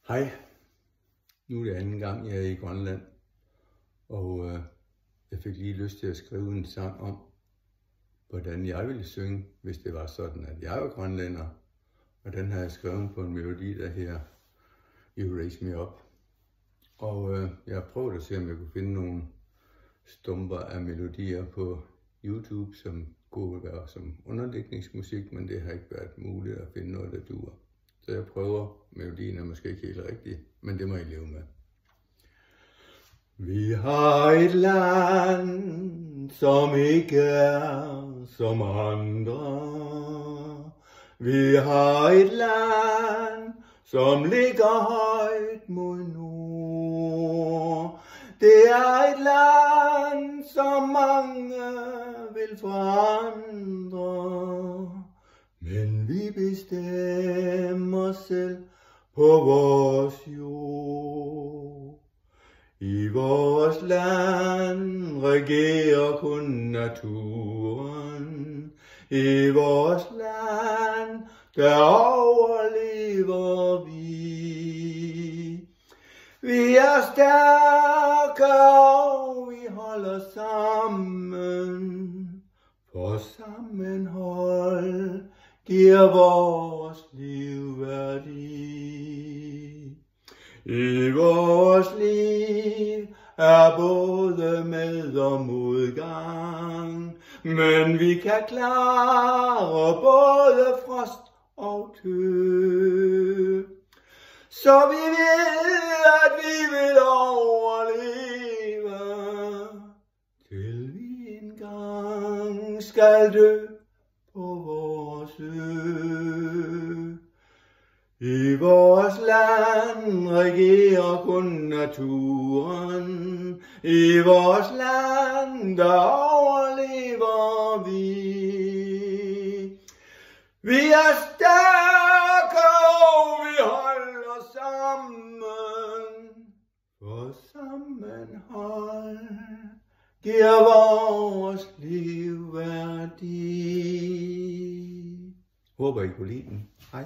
Hej, nu er det anden gang, jeg er i Grønland, og jeg fik lige lyst til at skrive en sang om, hvordan jeg ville synge, hvis det var sådan, at jeg var grønlænder. Og den har jeg skrevet på en melodi, der her You Raise Me Up. Og jeg har prøvet at se, om jeg kunne finde nogle stumper af melodier på YouTube, som kunne være som underlægningsmusik, men det har ikke været muligt at finde noget, der duer. Så jeg prøver. Melodien er måske ikke helt rigtig, men det må I leve med. Vi har et land, som ikke er som andre. Vi har et land, som ligger højt mod nord. Det er et land, som mange vil forandre. Men vi bestemmer selv på vores jord. I vores land regerer kun naturen. I vores land, der overlever vi. Vi er stærke, og vi holder sammen. For sammenhold giver vores liv værdi. I vores liv er både med og modgang, men vi kan klare både frost og tø. Så vi ved, at vi vil overleve, til vi engang skal dø på vores ø. I vores land regerer kun naturen. I vores land, der overlever vi. Vi er stærke, og vi holder sammen. For sammenhold giver vores liv værdi. Håber I kunne lide den. Hej.